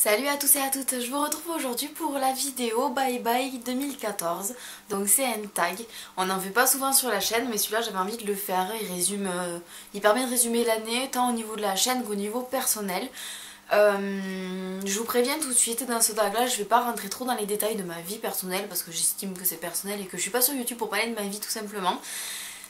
Salut à tous et à toutes, je vous retrouve aujourd'hui pour la vidéo Bye Bye 2014. Donc c'est un tag, on n'en fait pas souvent sur la chaîne mais celui-là j'avais envie de le faire. Il permet de résumer l'année tant au niveau de la chaîne qu'au niveau personnel. Je vous préviens tout de suite, dans ce tag là je vais pas rentrer trop dans les détails de ma vie personnelle parce que j'estime que c'est personnel et que je suis pas sur YouTube pour parler de ma vie tout simplement.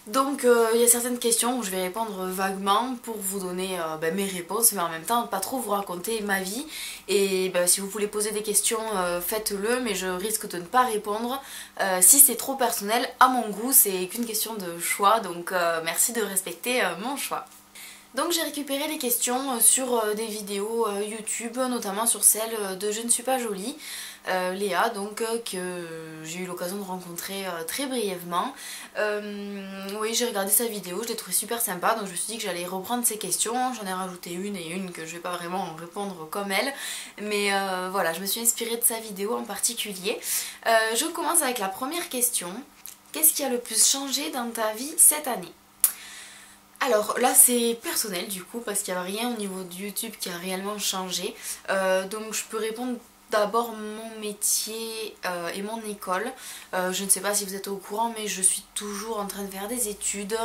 Donc il y a certaines questions où je vais répondre vaguement pour vous donner mes réponses, mais en même temps pas trop vous raconter ma vie. Et si vous voulez poser des questions, faites-le, mais je risque de ne pas répondre. Si c'est trop personnel, à mon goût, c'est qu'une question de choix, donc merci de respecter mon choix. Donc j'ai récupéré les questions sur des vidéos YouTube, notamment sur celle de Je ne suis pas jolie, Léa, donc que j'ai eu l'occasion de rencontrer très brièvement. Oui, j'ai regardé sa vidéo, je l'ai trouvée super sympa, donc je me suis dit que j'allais reprendre ses questions. J'en ai rajouté une et une que je vais pas vraiment répondre comme elle, mais voilà, je me suis inspirée de sa vidéo en particulier. Je commence avec la première question. Qu'est-ce qui a le plus changé dans ta vie cette année ? Alors là c'est personnel du coup parce qu'il n'y a rien au niveau de YouTube qui a réellement changé. Donc je peux répondre d'abord mon métier et mon école. Je ne sais pas si vous êtes au courant mais je suis toujours en train de faire des études,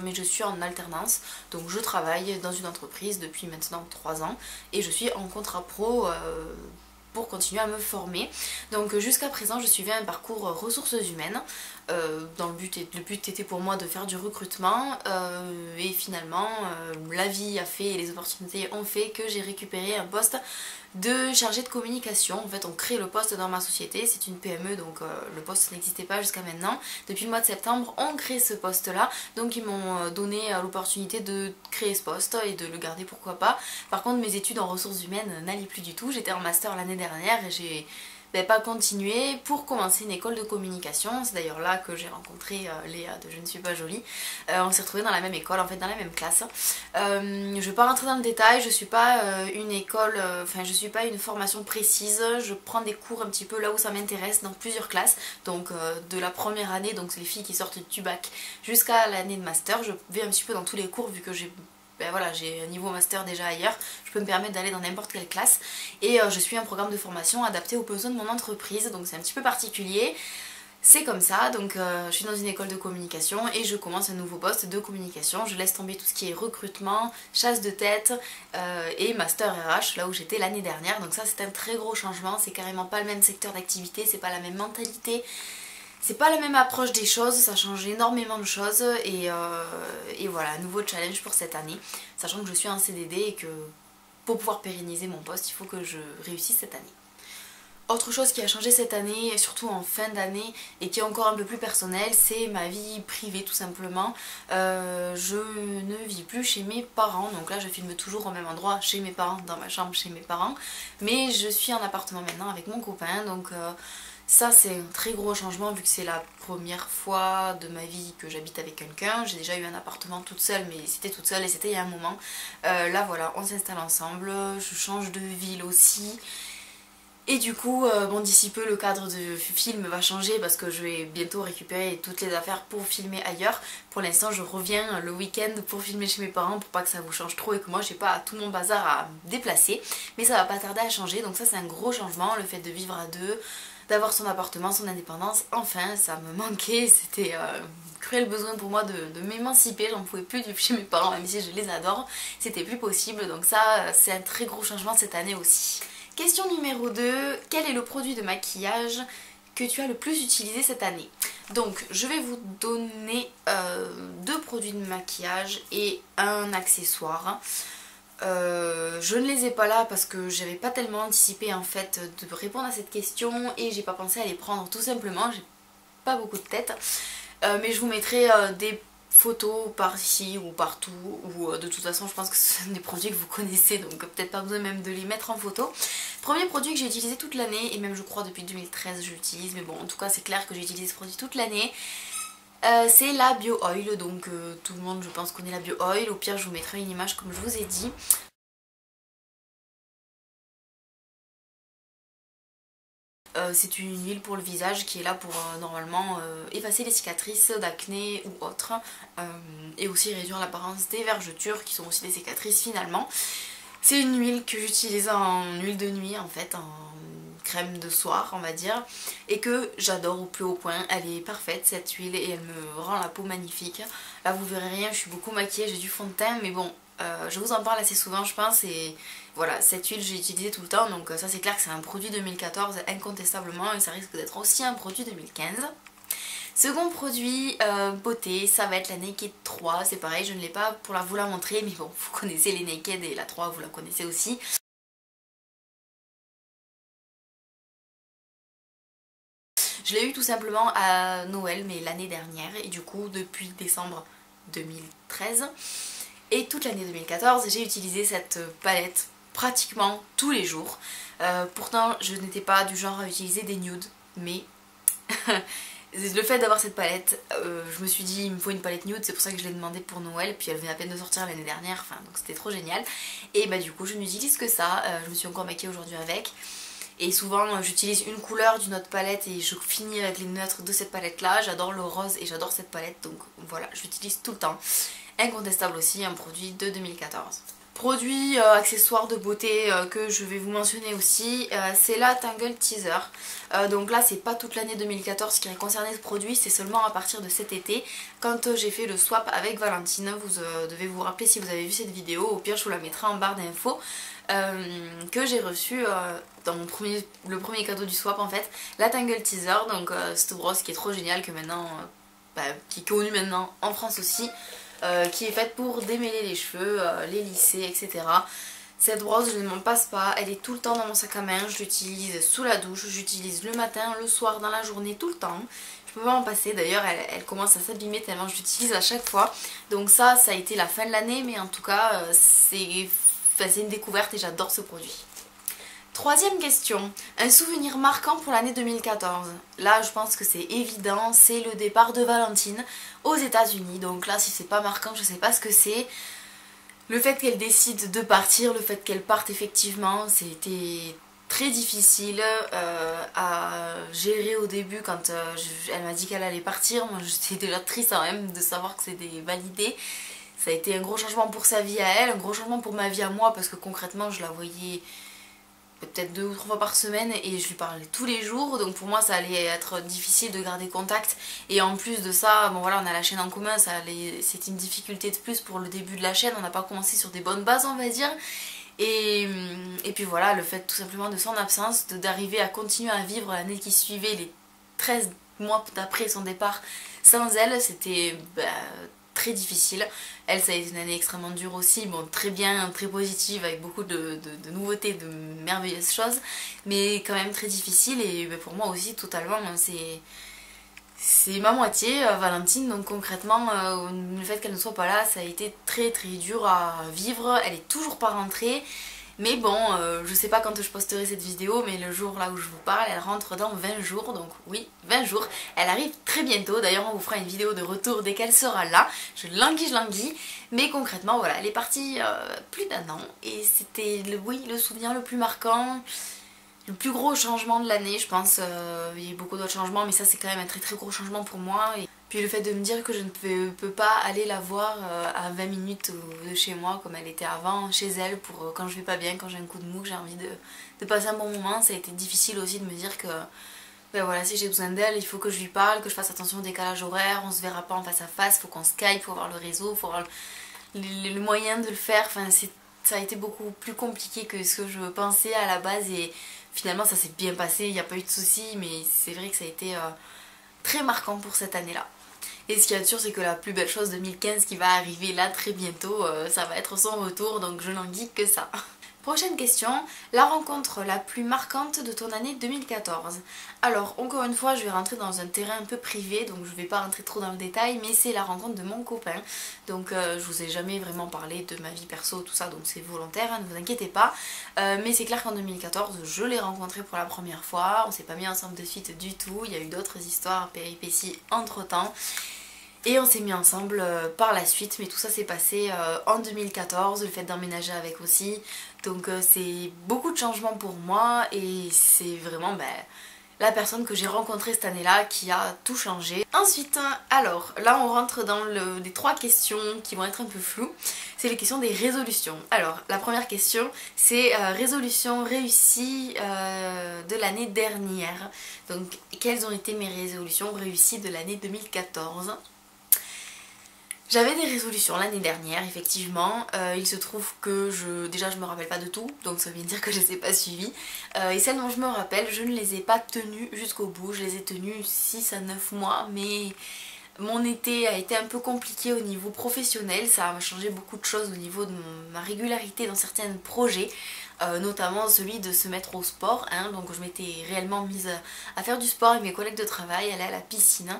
mais je suis en alternance. Donc je travaille dans une entreprise depuis maintenant 3 ans et je suis en contrat pro pour continuer à me former. Donc jusqu'à présent je suivais un parcours ressources humaines. Le but était pour moi de faire du recrutement et finalement la vie a fait et les opportunités ont fait que j'ai récupéré un poste de chargé de communication. En fait on crée le poste dans ma société, c'est une PME donc le poste n'existait pas jusqu'à maintenant. Depuis le mois de septembre on crée ce poste là, donc ils m'ont donné l'opportunité de créer ce poste et de le garder pourquoi pas. Par contre mes études en ressources humaines n'allaient plus du tout, j'étais en master l'année dernière et j'ai pas continuer pour commencer une école de communication. C'est d'ailleurs là que j'ai rencontré Léa de Je ne suis pas jolie. On s'est retrouvés dans la même école, en fait dans la même classe. Je vais pas rentrer dans le détail, je suis pas une école, je suis pas une formation précise. Je prends des cours un petit peu là où ça m'intéresse dans plusieurs classes. Donc de la première année, donc c'est les filles qui sortent du bac, jusqu'à l'année de master. Je vais un petit peu dans tous les cours vu que j'ai un niveau master déjà ailleurs, je peux me permettre d'aller dans n'importe quelle classe et je suis un programme de formation adapté aux besoins de mon entreprise, donc c'est un petit peu particulier. C'est comme ça, donc je suis dans une école de communication et je commence un nouveau poste de communication. Je laisse tomber tout ce qui est recrutement, chasse de tête et master RH, là où j'étais l'année dernière. Donc ça c'est un très gros changement, c'est carrément pas le même secteur d'activité, c'est pas la même mentalité. C'est pas la même approche des choses, ça change énormément de choses et voilà, nouveau challenge pour cette année, sachant que je suis en CDD et que pour pouvoir pérenniser mon poste, il faut que je réussisse cette année. Autre chose qui a changé cette année, surtout en fin d'année et qui est encore un peu plus personnelle, c'est ma vie privée tout simplement. Je ne vis plus chez mes parents, donc là je filme toujours au même endroit chez mes parents, dans ma chambre chez mes parents, mais je suis en appartement maintenant avec mon copain, donc ça c'est un très gros changement vu que c'est la première fois de ma vie que j'habite avec quelqu'un. J'ai déjà eu un appartement toute seule mais c'était toute seule et c'était il y a un moment. Là voilà, on s'installe ensemble, je change de ville aussi. Et du coup, d'ici peu le cadre de film va changer parce que je vais bientôt récupérer toutes les affaires pour filmer ailleurs. Pour l'instant je reviens le week-end pour filmer chez mes parents pour pas que ça vous change trop et que moi j'ai pas tout mon bazar à déplacer. Mais ça va pas tarder à changer, donc ça c'est un gros changement, le fait de vivre à deux, d'avoir son appartement, son indépendance. Enfin ça me manquait, c'était cruel besoin pour moi de m'émanciper, j'en pouvais plus de chez mes parents même si je les adore, c'était plus possible, donc ça c'est un très gros changement cette année aussi. Question numéro 2, quel est le produit de maquillage que tu as le plus utilisé cette année? Donc je vais vous donner 2 produits de maquillage et un accessoire. Je ne les ai pas là parce que j'avais pas tellement anticipé en fait de répondre à cette question et j'ai pas pensé à les prendre tout simplement, j'ai pas beaucoup de tête. Mais je vous mettrai des photos par ici ou partout, ou de toute façon je pense que ce sont des produits que vous connaissez donc peut-être pas besoin même de les mettre en photo. Premier produit que j'ai utilisé toute l'année et même je crois depuis 2013 je l'utilise, mais bon en tout cas c'est clair que j'ai utilisé ce produit toute l'année. C'est la Bio Oil, donc tout le monde je pense connaît la Bio Oil, au pire je vous mettrai une image comme je vous ai dit. C'est une huile pour le visage qui est là pour normalement effacer les cicatrices d'acné ou autres et aussi réduire l'apparence des vergetures qui sont aussi des cicatrices finalement. C'est une huile que j'utilise en huile de nuit en fait, en crème de soir on va dire, et que j'adore au plus haut point. Elle est parfaite cette huile et elle me rend la peau magnifique. Là vous verrez rien, je suis beaucoup maquillée, j'ai du fond de teint, mais bon, je vous en parle assez souvent je pense, et voilà, cette huile j'ai utilisé tout le temps, donc ça c'est clair que c'est un produit 2014 incontestablement, et ça risque d'être aussi un produit 2015. Second produit beauté, ça va être la Naked 3, c'est pareil, je ne l'ai pas pour vous la montrer, mais bon, vous connaissez les Naked et la 3 vous la connaissez aussi. Je l'ai eu tout simplement à Noël, mais l'année dernière, et du coup depuis décembre 2013 et toute l'année 2014 j'ai utilisé cette palette pratiquement tous les jours. Pourtant je n'étais pas du genre à utiliser des nudes, mais le fait d'avoir cette palette, je me suis dit il me faut une palette nude, c'est pour ça que je l'ai demandé pour Noël, puis elle venait à peine de sortir l'année dernière, enfin donc c'était trop génial. Et bah du coup je n'utilise que ça, je me suis encore maquillée aujourd'hui avec. Et souvent j'utilise une couleur d'une autre palette et je finis avec les neutres de cette palette là. J'adore le rose et j'adore cette palette, donc voilà, je l'utilise tout le temps. Incontestable aussi, un produit de 2014. Produit accessoire de beauté que je vais vous mentionner aussi, c'est la Tangle Teaser. Donc là c'est pas toute l'année 2014 qui concernait ce produit, c'est seulement à partir de cet été, quand j'ai fait le swap avec Valentine. Vous devez vous rappeler si vous avez vu cette vidéo, au pire je vous la mettrai en barre d'infos. Que j'ai reçu dans le premier cadeau du swap en fait, la Tangle Teaser, donc cette brosse qui est trop géniale, que maintenant, qui est connue maintenant en France aussi. Qui est faite pour démêler les cheveux, les lisser, etc. Cette brosse je ne m'en passe pas, elle est tout le temps dans mon sac à main, je l'utilise sous la douche, j'utilise le matin, le soir, dans la journée, tout le temps. Je peux pas m'en passer, d'ailleurs elle commence à s'abîmer tellement je l'utilise à chaque fois. Donc ça a été la fin de l'année, mais en tout cas c'est une découverte et j'adore ce produit. Troisième question, un souvenir marquant pour l'année 2014. Là je pense que c'est évident, c'est le départ de Valentine aux États-Unis. Donc là si c'est pas marquant, je sais pas ce que c'est. Le fait qu'elle décide de partir, le fait qu'elle parte effectivement, c'était très difficile à gérer au début quand elle m'a dit qu'elle allait partir. Moi j'étais déjà triste quand même de savoir que c'était validé. Ça a été un gros changement pour sa vie à elle, un gros changement pour ma vie à moi, parce que concrètement je la voyais peut-être 2 ou 3 fois par semaine et je lui parlais tous les jours, donc pour moi ça allait être difficile de garder contact. Et en plus de ça, bon voilà, on a la chaîne en commun, c'était une difficulté de plus pour le début de la chaîne, on n'a pas commencé sur des bonnes bases on va dire. Et puis voilà, le fait tout simplement de son absence, d'arriver à continuer à vivre l'année qui suivait, les 13 mois d'après son départ sans elle, c'était très difficile. Elle, ça a été une année extrêmement dure aussi, bon très bien, très positive, avec beaucoup de nouveautés, de merveilleuses choses, mais quand même très difficile. Et pour moi aussi totalement, c'est ma moitié, Valentine, donc concrètement le fait qu'elle ne soit pas là, ça a été très très dur à vivre. Elle est toujours pas rentrée. Mais bon, je sais pas quand je posterai cette vidéo, mais le jour là où je vous parle, elle rentre dans 20 jours, donc oui, 20 jours. Elle arrive très bientôt, d'ailleurs on vous fera une vidéo de retour dès qu'elle sera là. Je languis, mais concrètement voilà, elle est partie plus d'1 an, et c'était le souvenir le plus marquant, le plus gros changement de l'année, je pense. Il y a eu beaucoup d'autres changements, mais ça c'est quand même un très très gros changement pour moi. Et puis le fait de me dire que je ne peux pas aller la voir à 20 minutes de chez moi comme elle était avant, chez elle, pour quand je vais pas bien, quand j'ai un coup de mou, que j'ai envie de passer un bon moment. Ça a été difficile aussi de me dire que ben voilà, si j'ai besoin d'elle, il faut que je lui parle, que je fasse attention au décalage horaire, on se verra pas en face à face, faut qu'on Skype, faut avoir le réseau, faut avoir le moyen de le faire. Enfin, ça a été beaucoup plus compliqué que ce que je pensais à la base, et finalement ça s'est bien passé, il n'y a pas eu de soucis, mais c'est vrai que ça a été très marquant pour cette année-là. Et ce qu'il y a de sûr, c'est que la plus belle chose 2015 qui va arriver là très bientôt, ça va être son retour, donc je n'en dis que ça. Prochaine question, la rencontre la plus marquante de ton année 2014. Alors encore une fois je vais rentrer dans un terrain un peu privé, donc je vais pas rentrer trop dans le détail, mais c'est la rencontre de mon copain. Donc je vous ai jamais vraiment parlé de ma vie perso, tout ça, donc c'est volontaire, hein, ne vous inquiétez pas. Mais c'est clair qu'en 2014 je l'ai rencontré pour la première fois, on s'est pas mis ensemble de suite du tout, il y a eu d'autres histoires, péripéties entre temps. Et on s'est mis ensemble par la suite, mais tout ça s'est passé en 2014, le fait d'emménager avec aussi. Donc c'est beaucoup de changements pour moi, et c'est vraiment la personne que j'ai rencontrée cette année-là qui a tout changé. Ensuite, alors là on rentre dans les 3 questions qui vont être un peu floues. C'est les questions des résolutions. Alors la première question c'est résolution réussie de l'année dernière. Donc quelles ont été mes résolutions réussies de l'année 2014? J'avais des résolutions l'année dernière, effectivement. Il se trouve que déjà je me rappelle pas de tout, donc ça veut dire que je les ai pas suivies. Et celles dont je me rappelle, je ne les ai pas tenues jusqu'au bout. Je les ai tenues 6 à 9 mois, mais mon été a été un peu compliqué au niveau professionnel. Ça a changé beaucoup de choses au niveau de ma régularité dans certains projets. Notamment celui de se mettre au sport, hein. Donc je m'étais réellement mise à faire du sport avec mes collègues de travail, aller à la piscine,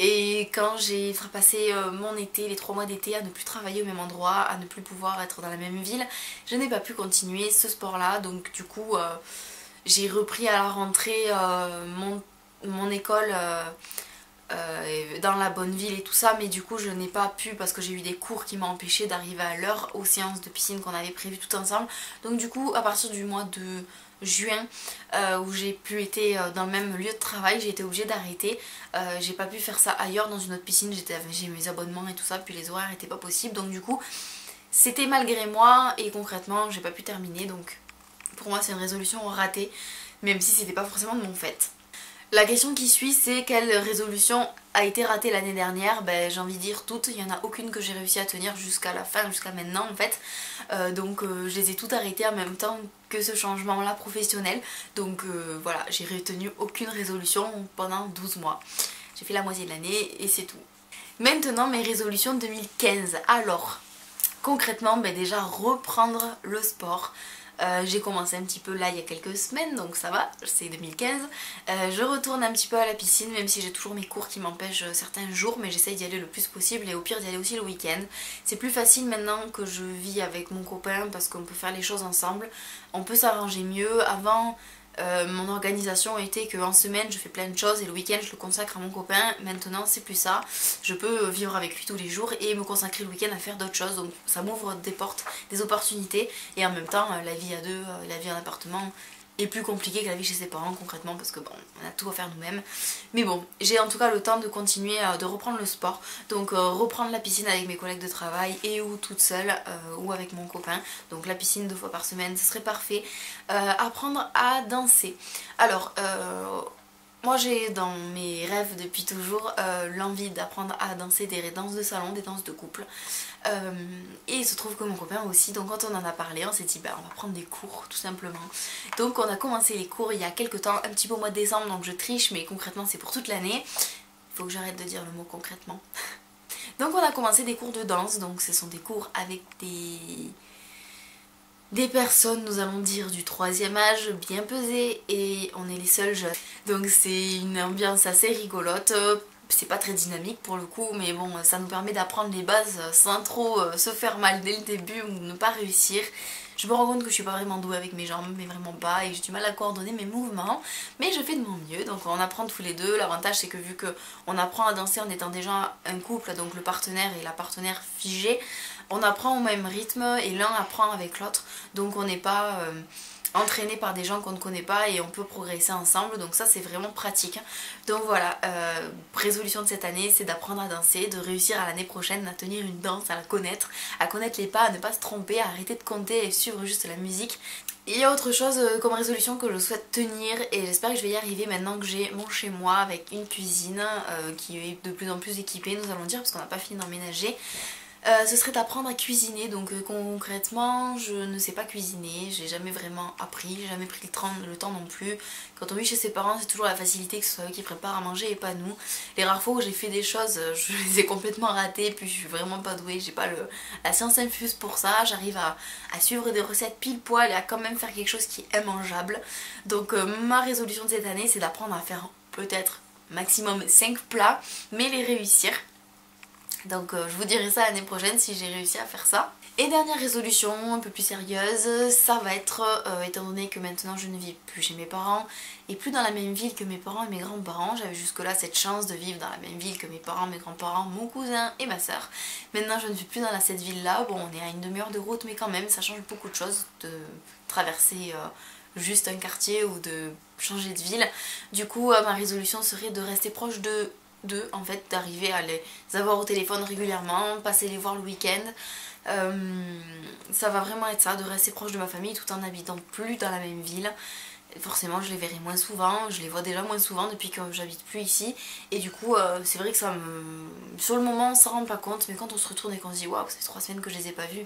et quand j'ai passé mon été, les 3 mois d'été à ne plus travailler au même endroit, à ne plus pouvoir être dans la même ville, je n'ai pas pu continuer ce sport là, donc du coup j'ai repris à la rentrée mon école dans la bonne ville et tout ça, mais du coup je n'ai pas pu parce que j'ai eu des cours qui m'ont empêché d'arriver à l'heure aux séances de piscine qu'on avait prévues tout ensemble. Donc du coup à partir du mois de juin où j'ai plus été dans le même lieu de travail, j'ai été obligée d'arrêter. J'ai pas pu faire ça ailleurs dans une autre piscine, j'ai mes abonnements et tout ça, puis les horaires étaient pas possibles, donc du coup c'était malgré moi et concrètement j'ai pas pu terminer, donc pour moi c'est une résolution ratée, même si c'était pas forcément de mon fait. La question qui suit, c'est quelle résolution a été ratée l'année dernière? Ben, j'ai envie de dire toutes, il n'y en a aucune que j'ai réussi à tenir jusqu'à la fin, jusqu'à maintenant en fait. Donc je les ai toutes arrêtées en même temps que ce changement là professionnel. Donc voilà, j'ai retenu aucune résolution pendant 12 mois. J'ai fait la moitié de l'année et c'est tout. Maintenant mes résolutions 2015. Alors, concrètement, ben déjà reprendre le sport. J'ai commencé un petit peu là il y a quelques semaines, donc ça va, c'est 2015. Je retourne un petit peu à la piscine, même si j'ai toujours mes cours qui m'empêchent certains jours, mais j'essaye d'y aller le plus possible et au pire d'y aller aussi le week-end. C'est plus facile maintenant que je vis avec mon copain parce qu'on peut faire les choses ensemble, on peut s'arranger mieux. Avant, mon organisation était qu'en semaine je fais plein de choses et le week-end je le consacre à mon copain. Maintenant c'est plus ça, je peux vivre avec lui tous les jours et me consacrer le week-end à faire d'autres choses, donc ça m'ouvre des portes, des opportunités, et en même temps la vie à deux, la vie en appartement est plus compliquée que la vie chez ses parents concrètement parce que bon, on a tout à faire nous-mêmes. Mais bon, j'ai en tout cas le temps de continuer de reprendre le sport, donc reprendre la piscine avec mes collègues de travail et ou toute seule ou avec mon copain. Donc la piscine 2 fois par semaine, ce serait parfait. Apprendre à danser. Alors, moi j'ai dans mes rêves depuis toujours l'envie d'apprendre à danser des danses de salon, des danses de couple. Et il se trouve que mon copain aussi, donc quand on en a parlé, on s'est dit bah on va prendre des cours tout simplement. Donc on a commencé les cours il y a quelques temps, un petit peu au mois de décembre, donc je triche mais concrètement c'est pour toute l'année. Il faut que j'arrête de dire le mot concrètement. Donc on a commencé des cours de danse, donc ce sont des cours avec des personnes, nous allons dire, du 3e âge, bien pesées, et on est les seuls jeunes. Donc c'est une ambiance assez rigolote, c'est pas très dynamique pour le coup, mais bon, ça nous permet d'apprendre les bases sans trop se faire mal dès le début ou ne pas réussir. Je me rends compte que je suis pas vraiment douée avec mes jambes, mais vraiment pas, et j'ai du mal à coordonner mes mouvements, mais je fais de mon mieux, donc on apprend tous les deux. L'avantage c'est que vu qu'on apprend à danser en étant déjà un couple, donc le partenaire et la partenaire figée, on apprend au même rythme et l'un apprend avec l'autre, donc on n'est pas entraîné par des gens qu'on ne connaît pas et on peut progresser ensemble, donc ça c'est vraiment pratique. Donc voilà, résolution de cette année c'est d'apprendre à danser, de réussir à l'année prochaine à tenir une danse, à connaître les pas, à ne pas se tromper, à arrêter de compter et suivre juste la musique. Il y a autre chose comme résolution que je souhaite tenir et j'espère que je vais y arriver maintenant que j'ai mon chez moi avec une cuisine qui est de plus en plus équipée, nous allons dire, parce qu'on n'a pas fini d'emménager. Ce serait d'apprendre à cuisiner, donc concrètement je ne sais pas cuisiner, j'ai jamais vraiment appris, j'ai jamais pris le temps non plus. Quand on vit chez ses parents c'est toujours la facilité que ce soit eux qui préparent à manger et pas nous. Les rares fois où j'ai fait des choses je les ai complètement ratées, puis je suis vraiment pas douée, j'ai pas la science infuse pour ça, j'arrive à suivre des recettes pile poil et à quand même faire quelque chose qui est mangeable. Donc ma résolution de cette année c'est d'apprendre à faire peut-être maximum 5 plats mais les réussir. Donc je vous dirai ça l'année prochaine si j'ai réussi à faire ça. Et dernière résolution un peu plus sérieuse, ça va être, étant donné que maintenant je ne vis plus chez mes parents et plus dans la même ville que mes parents et mes grands-parents, j'avais jusque là cette chance de vivre dans la même ville que mes parents, mes grands-parents, mon cousin et ma soeur. Maintenant je ne vis plus dans cette ville là, bon on est à une demi-heure de route mais quand même ça change beaucoup de choses de traverser juste un quartier ou de changer de ville. Du coup ma résolution serait de rester proche d'eux, en fait, d'arriver à les avoir au téléphone régulièrement, passer les voir le week-end. Ça va vraiment être ça, de rester proche de ma famille tout en n'habitant plus dans la même ville. Forcément je les verrai moins souvent, je les vois déjà moins souvent depuis que j'habite plus ici, et du coup c'est vrai que ça me... sur le moment on s'en rend pas compte, mais quand on se retourne et qu'on se dit waouh, ça fait 3 semaines que je les ai pas vus.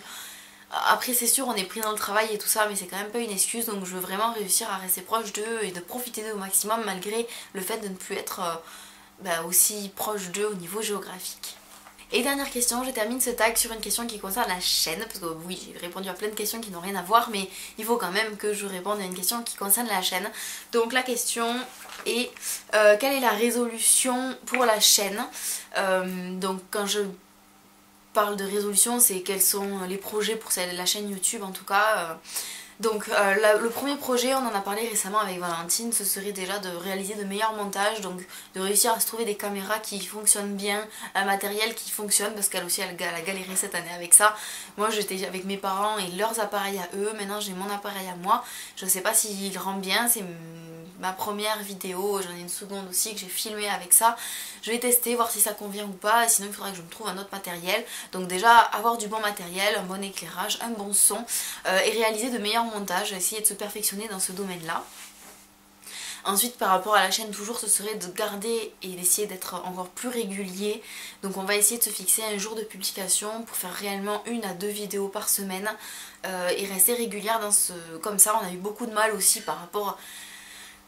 Après c'est sûr on est pris dans le travail et tout ça, mais c'est quand même pas une excuse, donc je veux vraiment réussir à rester proche d'eux et de profiter d'eux au maximum malgré le fait de ne plus être aussi proche d'eux au niveau géographique. Et dernière question, je termine ce tag sur une question qui concerne la chaîne, parce que oui, j'ai répondu à plein de questions qui n'ont rien à voir, mais il faut quand même que je réponde à une question qui concerne la chaîne. Donc la question est quelle est la résolution pour la chaîne. Donc quand je parle de résolution, c'est quels sont les projets pour la chaîne YouTube en tout cas. Donc le premier projet, on en a parlé récemment avec Valentine, ce serait déjà de réaliser de meilleurs montages, donc de réussir à se trouver des caméras qui fonctionnent bien, un matériel qui fonctionne, parce qu'elle aussi elle a galéré cette année avec ça. Moi j'étais avec mes parents et leurs appareils à eux, maintenant j'ai mon appareil à moi, je sais pas s'il rend bien, c'est ma première vidéo, j'en ai une seconde aussi que j'ai filmée avec ça. Je vais tester, voir si ça convient ou pas, sinon il faudra que je me trouve un autre matériel. Donc déjà avoir du bon matériel, un bon éclairage, un bon son et réaliser de meilleurs montages, essayer de se perfectionner dans ce domaine-là. Ensuite par rapport à la chaîne toujours, ce serait de garder et d'essayer d'être encore plus régulier. Donc on va essayer de se fixer un jour de publication pour faire réellement 1 à 2 vidéos par semaine et rester régulière dans ce... Comme ça on a eu beaucoup de mal aussi par rapport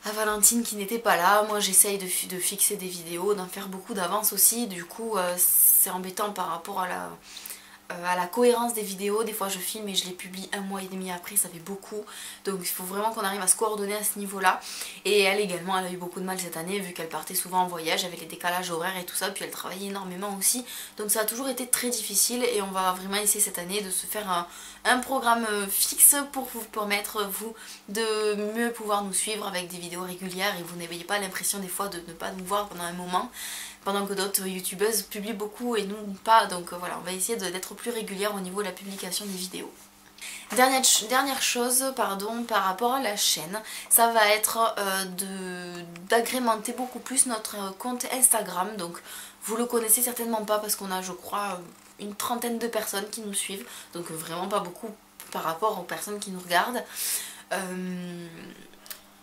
à Valentine qui n'était pas là. Moi j'essaye de fixer des vidéos, d'en faire beaucoup d'avance aussi, du coup c'est embêtant par rapport à la cohérence des vidéos. Des fois je filme et je les publie 1 mois et demi après, ça fait beaucoup, donc il faut vraiment qu'on arrive à se coordonner à ce niveau là. Et elle également, elle a eu beaucoup de mal cette année vu qu'elle partait souvent en voyage avec les décalages horaires et tout ça, puis elle travaillait énormément aussi, donc ça a toujours été très difficile. Et on va vraiment essayer cette année de se faire un programme fixe pour vous permettre vous de mieux pouvoir nous suivre avec des vidéos régulières et vous n'ayez pas l'impression des fois de ne pas nous voir pendant un moment, pendant que d'autres youtubeuses publient beaucoup et nous pas. Donc voilà, on va essayer d'être plus régulière au niveau de la publication des vidéos. Dernière chose par rapport à la chaîne, ça va être d'agrémenter beaucoup plus notre compte Instagram. Donc vous le connaissez certainement pas parce qu'on a je crois une 30aine de personnes qui nous suivent, donc vraiment pas beaucoup par rapport aux personnes qui nous regardent.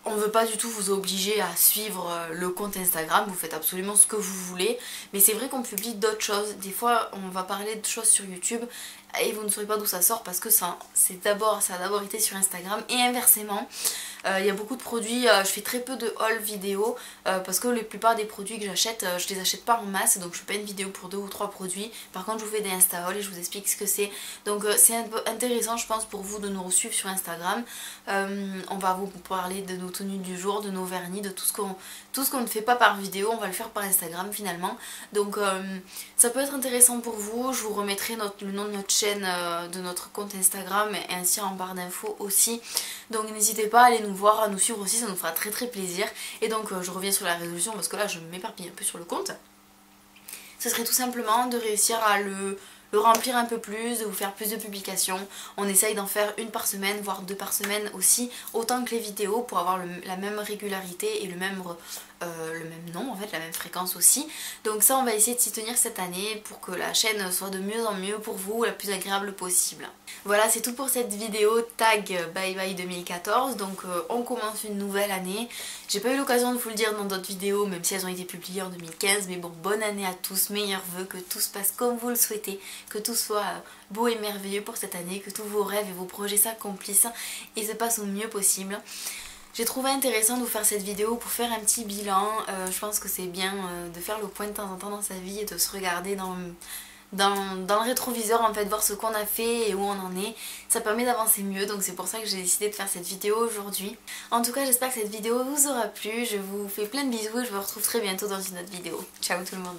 On ne veut pas du tout vous obliger à suivre le compte Instagram, vous faites absolument ce que vous voulez, mais c'est vrai qu'on publie d'autres choses. Des fois on va parler de choses sur YouTube et vous ne saurez pas d'où ça sort parce que ça a d'abord été sur Instagram, et inversement. Il y a beaucoup de produits, je fais très peu de haul vidéo parce que la plupart des produits que j'achète, je les achète pas en masse, donc je fais pas une vidéo pour 2 ou 3 produits. Par contre je vous fais des insta haul et je vous explique ce que c'est. Donc c'est un peu intéressant je pense pour vous de nous suivre sur Instagram. On va vous parler de nos tenues du jour, de nos vernis, de tout ce qu'on ne fait pas par vidéo, on va le faire par Instagram finalement. Donc ça peut être intéressant pour vous. Je vous remettrai le nom de notre chaîne, de notre compte Instagram, et ainsi en barre d'infos aussi. Donc n'hésitez pas à aller nous voir, à nous suivre aussi, ça nous fera très très plaisir. Et donc je reviens sur la résolution parce que là je m'éparpille un peu sur le compte. Ce serait tout simplement de réussir à le remplir un peu plus, de vous faire plus de publications. On essaye d'en faire 1 par semaine, voire 2 par semaine aussi, autant que les vidéos, pour avoir la même régularité et le même nom, en fait, la même fréquence aussi. Donc ça on va essayer de s'y tenir cette année pour que la chaîne soit de mieux en mieux pour vous, la plus agréable possible. Voilà, c'est tout pour cette vidéo tag Bye Bye 2014. Donc on commence une nouvelle année. J'ai pas eu l'occasion de vous le dire dans d'autres vidéos, même si elles ont été publiées en 2015, mais bon, bonne année à tous, meilleurs vœux, que tout se passe comme vous le souhaitez, que tout soit beau et merveilleux pour cette année, que tous vos rêves et vos projets s'accomplissent et se passent au mieux possible. J'ai trouvé intéressant de vous faire cette vidéo pour faire un petit bilan. Je pense que c'est bien de faire le point de temps en temps dans sa vie et de se regarder dans le rétroviseur, en fait, voir ce qu'on a fait et où on en est. Ça permet d'avancer mieux, donc c'est pour ça que j'ai décidé de faire cette vidéo aujourd'hui. En tout cas j'espère que cette vidéo vous aura plu, je vous fais plein de bisous et je vous retrouve très bientôt dans une autre vidéo. Ciao tout le monde.